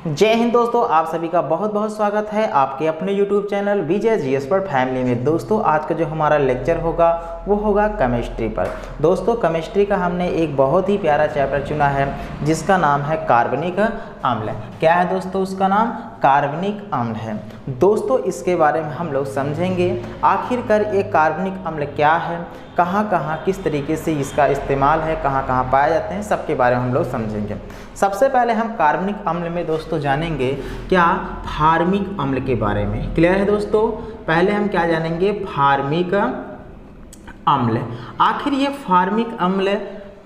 जय हिंद दोस्तों, आप सभी का बहुत बहुत स्वागत है आपके अपने YouTube चैनल विजय जीएस पर फैमिली में। दोस्तों आज का जो हमारा लेक्चर होगा वो होगा केमिस्ट्री पर। दोस्तों केमिस्ट्री का हमने एक बहुत ही प्यारा चैप्टर चुना है जिसका नाम है कार्बनिक अम्ल। क्या है दोस्तों उसका नाम? कार्बनिक अम्ल है। दोस्तों इसके बारे में हम लोग समझेंगे आखिरकार ये कार्बनिक अम्ल क्या है, कहाँ कहाँ किस तरीके से इसका इस्तेमाल है, कहाँ कहाँ पाए जाते हैं, सबके बारे में हम लोग समझेंगे। सबसे पहले हम कार्बनिक अम्ल में दोस्तों जानेंगे क्या फार्मिक अम्ल के बारे में। क्लियर है दोस्तों? पहले हम क्या जानेंगे? फार्मिक अम्ल। आखिर ये फार्मिक अम्ल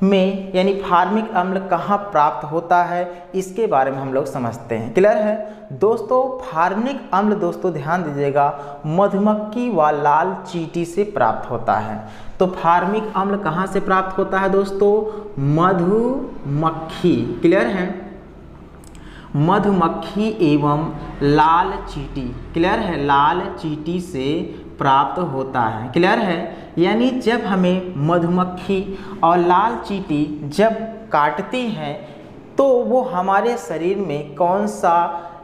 में यानी फार्मिक अम्ल कहाँ प्राप्त होता है इसके बारे में हम लोग समझते हैं। क्लियर है दोस्तों? फार्मिक अम्ल दोस्तों ध्यान दीजिएगा मधुमक्खी व लाल चींटी से प्राप्त होता है। तो फार्मिक अम्ल कहाँ से प्राप्त होता है दोस्तों? मधुमक्खी। क्लियर है? मधुमक्खी एवं लाल चींटी। क्लियर है? लाल चींटी से प्राप्त होता है। क्लियर है? यानी जब हमें मधुमक्खी और लाल चींटी जब काटती हैं तो वो हमारे शरीर में कौन सा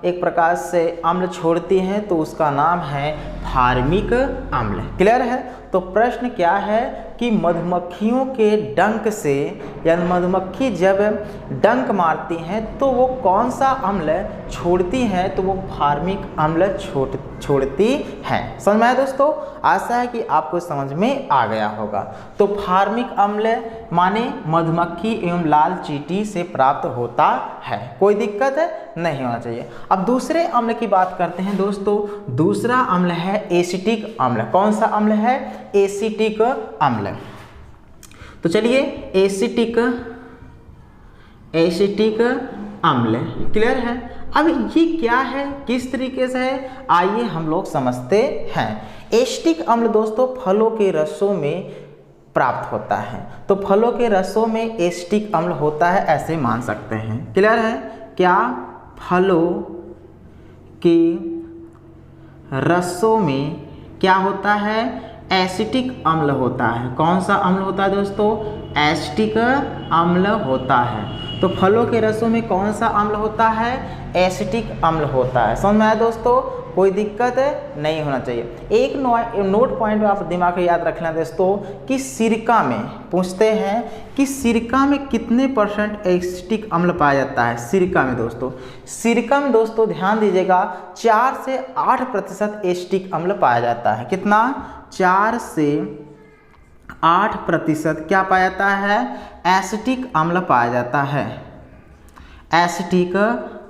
एक प्रकार से अम्ल छोड़ती हैं तो उसका नाम है फार्मिक अम्ल। क्लियर है? तो प्रश्न क्या है कि मधुमक्खियों के डंक से या मधुमक्खी जब डंक मारती हैं तो वो कौन सा अम्ल छोड़ती हैं तो वो फार्मिक अम्ल छोड़ती हैं। समझ में आया दोस्तों? आशा है कि आपको समझ में आ गया होगा। तो फार्मिक अम्ल माने मधुमक्खी एवं लाल चींटी से प्राप्त होता है, कोई दिक्कत नहीं होना चाहिए। अब दूसरे अम्ल की बात करते हैं दोस्तों। दूसरा अम्ल है एसिटिक अम्ल। कौन सा अम्ल है? एसिटिक अम्ल। तो चलिए एसिटिक अम्ल। क्लियर है? अब ये क्या है, किस तरीके से है, आइए हम लोग समझते हैं। एसिटिक अम्ल दोस्तों फलों के रसों में प्राप्त होता है। तो फलों के रसों में एसिटिक अम्ल होता है ऐसे मान सकते हैं। क्लियर है? क्या फलों के रसों में क्या होता है? एसिटिक अम्ल होता है। कौन सा अम्ल होता है दोस्तों? एसिटिक अम्ल होता है। तो फलों के रसों में कौन सा अम्ल होता है? एसिटिक अम्ल होता है। समझ में आया दोस्तों? कोई दिक्कत नहीं होना चाहिए। एक नोट पॉइंट आप दिमाग में याद रखना दोस्तों कि सिरका में पूछते हैं कि सिरका में कितने % एसिटिक अम्ल पाया जाता है। सिरका में दोस्तों ध्यान दीजिएगा 4 से 8% एसिटिक अम्ल पाया जाता है। कितना? 4 से 8% क्या पाया जाता है? एसिटिक अम्ल पाया जाता है। एसिटिक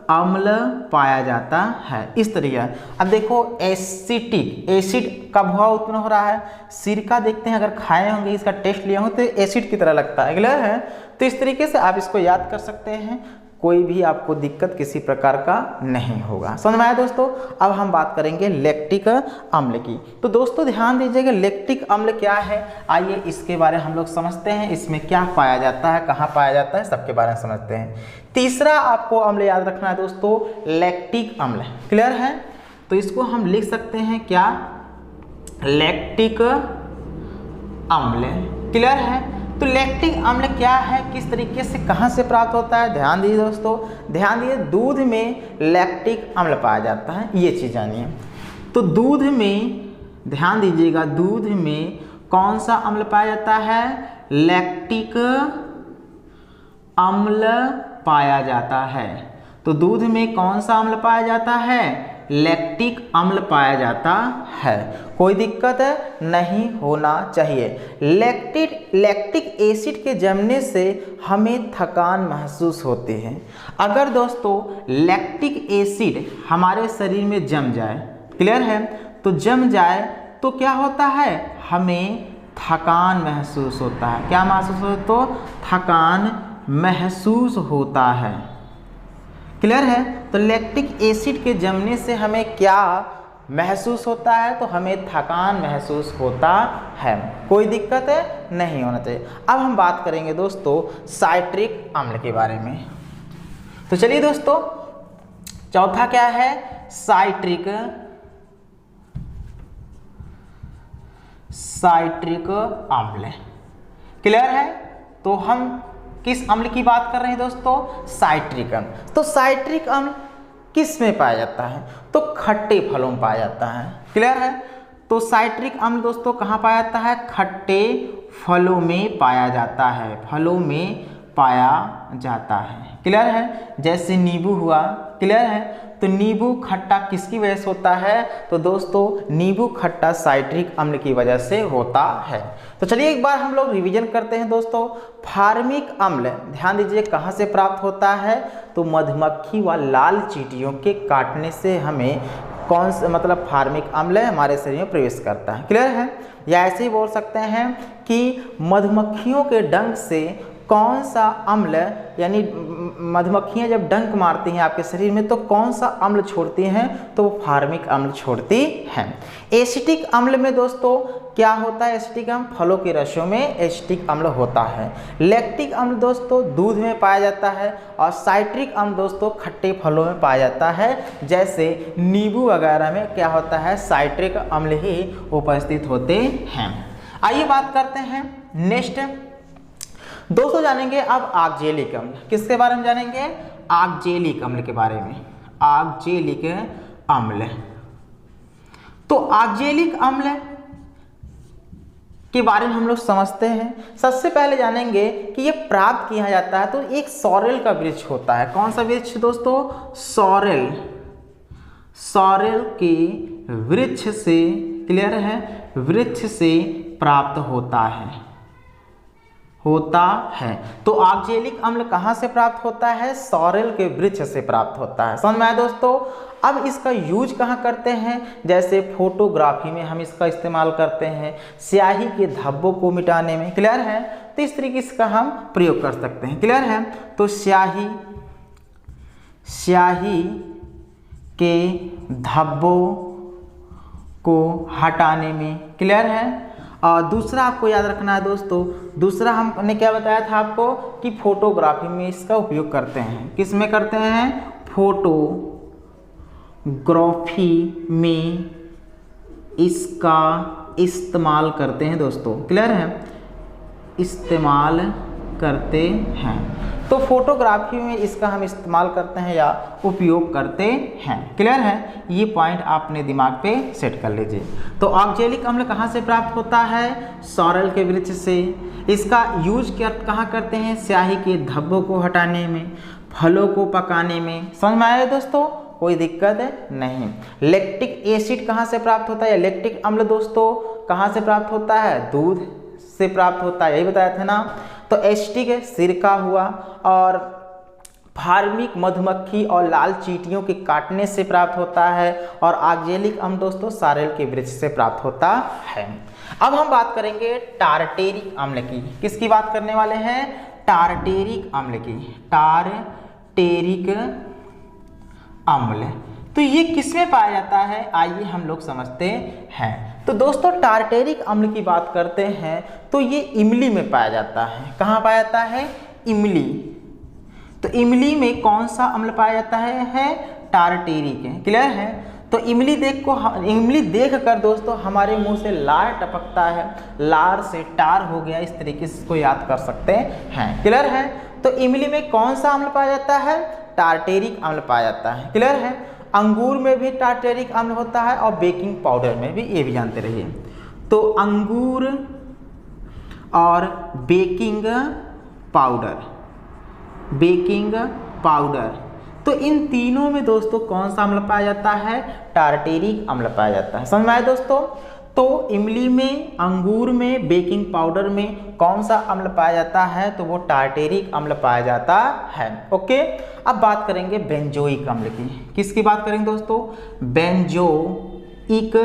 अम्ल पाया जाता है इस तरीके। अब देखो एसिड कब हुआ उत्पन्न हो रहा है? सिरका देखते हैं, अगर खाए होंगे इसका टेस्ट लिए होंगे तो एसिड की तरह लगता है। क्लियर है? तो इस तरीके से आप इसको याद कर सकते हैं, कोई भी आपको दिक्कत किसी प्रकार का नहीं होगा। समझ में आया दोस्तों? अब हम बात करेंगे लैक्टिक अम्ल की। तो दोस्तों ध्यान दीजिएगा लैक्टिक अम्ल क्या है, आइए इसके बारे में हम लोग समझते हैं। इसमें क्या पाया जाता है, कहाँ पाया जाता है, सबके बारे में समझते हैं। तीसरा आपको अम्ल याद रखना है दोस्तों लैक्टिक अम्ल। क्लियर है? तो इसको हम लिख सकते हैं क्या? लैक्टिक अम्ल। क्लियर है? तो लैक्टिक अम्ल क्या है, किस तरीके से, कहाँ से प्राप्त होता है? ध्यान दीजिए दोस्तों, ध्यान दीजिए दूध में लैक्टिक अम्ल पाया जाता है, ये चीज़ जानिए। तो दूध में ध्यान दीजिएगा, दूध में कौन सा अम्ल पाया जाता है? लैक्टिक अम्ल पाया जाता है। तो दूध में कौन सा अम्ल पाया जाता है? लैक्टिक अम्ल पाया जाता है, कोई दिक्कत नहीं होना चाहिए। लैक्टिक एसिड के जमने से हमें थकान महसूस होती है। अगर दोस्तों लैक्टिक एसिड हमारे शरीर में जम जाए, क्लियर है, तो जम जाए तो क्या होता है? हमें थकान महसूस होता है। क्या महसूस होता है? तो थकान महसूस होता है। क्लियर है? तो लैक्टिक एसिड के जमने से हमें क्या महसूस होता है? तो हमें थकान महसूस होता है, कोई दिक्कत नहीं होना चाहिए। अब हम बात करेंगे दोस्तों साइट्रिक अम्ल के बारे में। तो चलिए दोस्तों चौथा क्या है? साइट्रिक अम्ल। क्लियर है? तो हम किस अम्ल की बात कर रहे हैं दोस्तों? साइट्रिक अम्ल। तो साइट्रिक अम्ल किस में पाया जाता है? तो खट्टे फलों में पाया जाता है। क्लियर है? तो साइट्रिक अम्ल दोस्तों कहाँ पाया जाता है? खट्टे फलों में पाया जाता है, फलों में पाया जाता है। क्लियर है? जैसे नींबू हुआ। क्लियर है? तो नींबू खट्टा किसकी वजह से होता है? तो दोस्तों नींबू खट्टा साइट्रिक अम्ल की वजह से होता है। तो चलिए एक बार हम लोग रिवीजन करते हैं दोस्तों। फार्मिक अम्ल ध्यान दीजिए कहाँ से प्राप्त होता है? तो मधुमक्खी व लाल चींटियों के काटने से हमें कौन सा मतलब फार्मिक अम्ल हमारे शरीर में प्रवेश करता है। क्लियर है? या ऐसे ही बोल सकते हैं कि मधुमक्खियों के डंक से कौन सा अम्ल, यानी मधुमक्खियां जब डंक मारती हैं आपके शरीर में तो कौन सा अम्ल छोड़ती हैं? तो वो फार्मिक अम्ल छोड़ती हैं। एसिटिक अम्ल में दोस्तों क्या होता है? एसिटिक अम्ल फलों के रसों में एसिटिक अम्ल होता है। लैक्टिक अम्ल दोस्तों दूध में पाया जाता है और साइट्रिक अम्ल दोस्तों खट्टे फलों में पाया जाता है। जैसे नींबू वगैरह में क्या होता है? साइट्रिक अम्ल ही उपस्थित होते हैं। आइए बात करते हैं नेक्स्ट दोस्तों, जानेंगे अब ऑक्जेलिक अम्ल। किसके बारे में जानेंगे? ऑक्जेलिक अम्ल के बारे में। ऑक्जेलिक अम्ल, तो ऑक्जेलिक अम्ल के बारे में हम लोग समझते हैं। सबसे पहले जानेंगे कि ये प्राप्त किया जाता है तो एक सॉरेल का वृक्ष होता है। कौन सा वृक्ष दोस्तों? सॉरेल। सॉरेल के वृक्ष से, क्लियर है, वृक्ष से प्राप्त होता है, तो ऑक्जेलिक अम्ल कहाँ से प्राप्त होता है? सॉरेल के वृक्ष से प्राप्त होता है। समझ में आया दोस्तों? अब इसका यूज कहाँ करते हैं? जैसे फोटोग्राफी में हम इसका इस्तेमाल करते हैं, स्याही के धब्बों को मिटाने में। क्लियर है? तो इस तरीके से इसका हम प्रयोग कर सकते हैं। क्लियर है? तो स्याही के धब्बों को हटाने में। क्लियर है? और दूसरा आपको याद रखना है दोस्तों, दूसरा हमने क्या बताया था आपको कि फोटोग्राफी में इसका उपयोग करते हैं। किस में करते हैं? फोटोग्राफी में इसका इस्तेमाल करते हैं दोस्तों। क्लियर है? इस्तेमाल करते हैं, तो फोटोग्राफी में इसका हम इस्तेमाल करते हैं या उपयोग करते हैं। क्लियर है? ये पॉइंट आपने दिमाग पे सेट कर लीजिए। तो ऑक्जेलिक अम्ल कहाँ से प्राप्त होता है? सॉरेल के वृक्ष से। इसका यूज कहाँ करते हैं? स्याही के धब्बों को हटाने में, फलों को पकाने में। समझ में आया दोस्तों? कोई दिक्कत नहीं। लैक्टिक एसिड कहाँ से प्राप्त होता है? लैक्टिक अम्ल दोस्तों कहाँ से प्राप्त होता है? दूध से प्राप्त होता है, यही बताया था ना। तो एसिटिक सिरका हुआ, और फार्मिक मधुमक्खी और लाल चींटियों के काटने से प्राप्त होता है। और ऑक्जेलिक अम्ल दोस्तों सॉरेल के वृक्ष से प्राप्त होता है। अब हम बात करेंगे टार्टेरिक अम्ल की। किसकी बात करने वाले हैं? टार्टेरिक अम्ल की। टार्टेरिक अम्ल, तो ये किसमें पाया जाता है? आइए हम लोग समझते हैं। तो दोस्तों टार्टेरिक अम्ल की बात करते हैं तो ये इमली में पाया जाता है। कहाँ पाया जाता है? इमली। तो इमली में कौन सा अम्ल पाया जाता है? टार्टेरिक है। क्लियर है? तो इमली देख कर दोस्तों हमारे मुंह से लार टपकता है, लार से टार हो गया, इस तरीके से इसको याद कर सकते हैं। क्लियर है? तो इमली में कौन सा अम्ल पाया जाता है? टार्टेरिक अम्ल पाया जाता है। क्लियर है? अंगूर में भी टार्टेरिक अम्ल होता है और बेकिंग पाउडर में भी, ये भी जानते रहिए। तो अंगूर और बेकिंग पाउडर, तो इन तीनों में दोस्तों कौन सा अम्ल पाया जाता है? टार्टेरिक अम्ल पाया जाता है। समझ में आया दोस्तों? तो इमली में, अंगूर में, बेकिंग पाउडर में कौन सा अम्ल पाया जाता है? तो वो टार्टेरिक अम्ल पाया जाता है। ओके, अब बात करेंगे बेंजोइक अम्ल की। किसकी बात करेंगे दोस्तों? बेंजोइक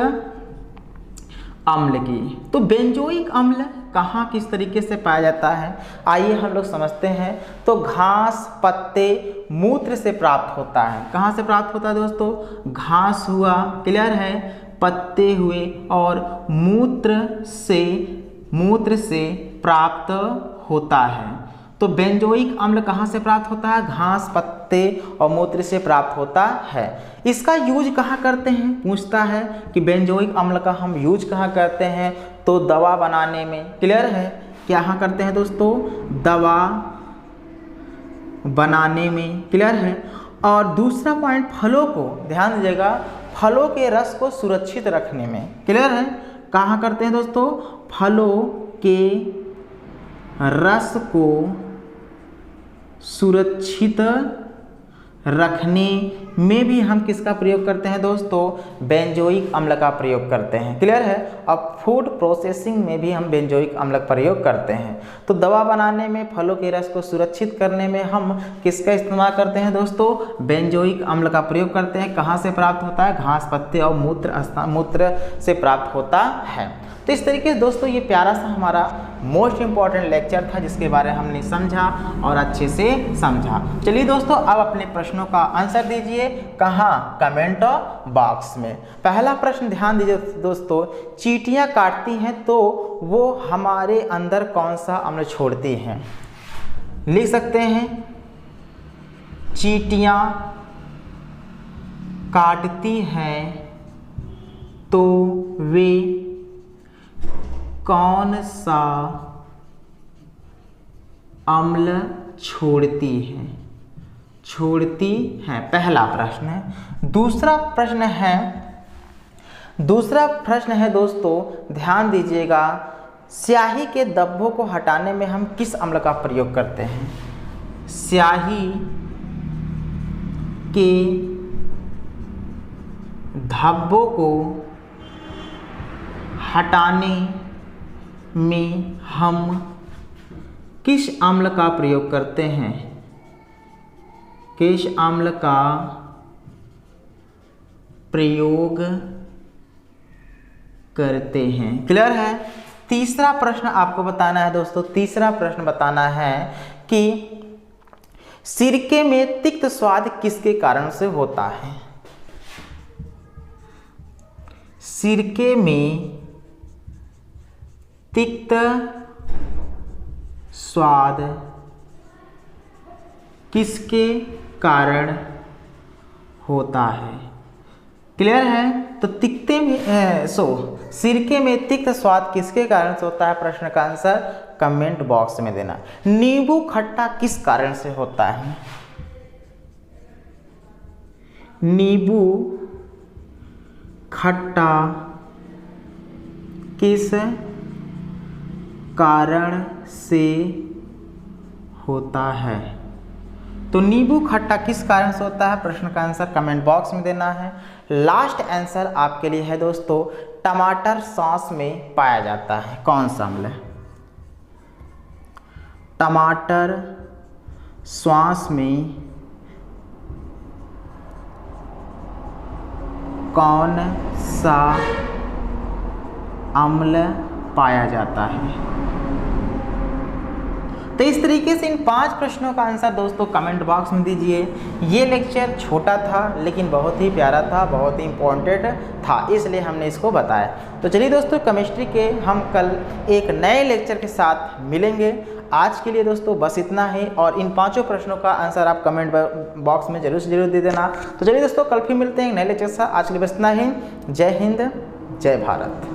अम्ल की। तो बेंजोइक अम्ल कहाँ किस तरीके से पाया जाता है? आइए हम लोग समझते हैं। तो घास, पत्ते, मूत्र से प्राप्त होता है। कहाँ से प्राप्त होता है दोस्तों? घास हुआ, क्लियर है, पत्ते हुए और मूत्र से प्राप्त होता है। तो बेंजोइक अम्ल कहाँ से प्राप्त होता है? घास, पत्ते और मूत्र से प्राप्त होता है। इसका यूज कहाँ करते हैं? पूछता है कि बेंजोइक अम्ल का हम यूज कहाँ करते हैं? तो दवा बनाने में। क्लियर है? क्या करते हैं दोस्तों? दवा बनाने में। क्लियर है? और दूसरा पॉइंट फलों को, ध्यान दीजिएगा, फलों के रस को सुरक्षित रखने में। क्लियर है? कहाँ करते हैं दोस्तों? फलों के रस को सुरक्षित रखने में भी हम किसका प्रयोग करते हैं दोस्तों? बेंजोइक अम्ल का प्रयोग करते हैं। क्लियर है? अब फूड प्रोसेसिंग में भी हम बेंजोइक अम्ल का प्रयोग करते हैं। तो दवा बनाने में, फलों के रस को सुरक्षित करने में हम किसका इस्तेमाल करते हैं दोस्तों? बेंजोइक अम्ल का प्रयोग करते हैं। कहाँ से प्राप्त होता है? घास पत्ते और मूत्र से प्राप्त होता है। तो इस तरीके से दोस्तों ये प्यारा सा हमारा मोस्ट इम्पॉर्टेंट लेक्चर था, जिसके बारे में हमने समझा और अच्छे से समझा। चलिए दोस्तों, अब अपने प्रश्नों का आंसर दीजिए। कहाँ? कमेंट बॉक्स में। पहला प्रश्न ध्यान दीजिए दोस्तों, चींटियां काटती हैं तो वो हमारे अंदर कौन सा अम्ल छोड़ती हैं? लिख सकते हैं, चींटियां काटती हैं तो वे कौन सा अम्ल छोड़ती हैं? पहला प्रश्न है। दूसरा प्रश्न है दोस्तों, ध्यान दीजिएगा, स्याही के धब्बों को हटाने में हम किस अम्ल का प्रयोग करते हैं? स्याही के धब्बों को हटाने में हम किस अम्ल का प्रयोग करते हैं? किस अम्ल का प्रयोग करते हैं? क्लियर है? तीसरा प्रश्न आपको बताना है दोस्तों। तीसरा प्रश्न बताना है कि सिरके में तिक्त स्वाद किसके कारण से होता है? सिरके में तिक्त स्वाद किसके कारण होता है? क्लियर है? तो सिरके में तिक्त स्वाद किसके कारण से होता है? प्रश्न का आंसर कमेंट बॉक्स में देना। नींबू खट्टा किस कारण से होता है? नींबू खट्टा किस कारण से होता है? तो नींबू खट्टा किस कारण से होता है? प्रश्न का आंसर कमेंट बॉक्स में देना है। लास्ट आंसर आपके लिए है दोस्तों, टमाटर सॉस में पाया जाता है कौन सा अम्ल? टमाटर सॉस में कौन सा अम्ल पाया जाता है? तो इस तरीके से इन 5 प्रश्नों का आंसर दोस्तों कमेंट बॉक्स में दीजिए। ये लेक्चर छोटा था लेकिन बहुत ही प्यारा था, बहुत ही इम्पोर्टेंट था, इसलिए हमने इसको बताया। तो चलिए दोस्तों, केमिस्ट्री के हम कल एक नए लेक्चर के साथ मिलेंगे। आज के लिए दोस्तों बस इतना ही, और इन 5 प्रश्नों का आंसर आप कमेंट बॉक्स में जरूर से जरूर दे देना। तो चलिए दोस्तों, कल फिर मिलते हैं नए लेक्चर के साथ। आज के लिए बस इतना ही। जय हिंद, जय भारत।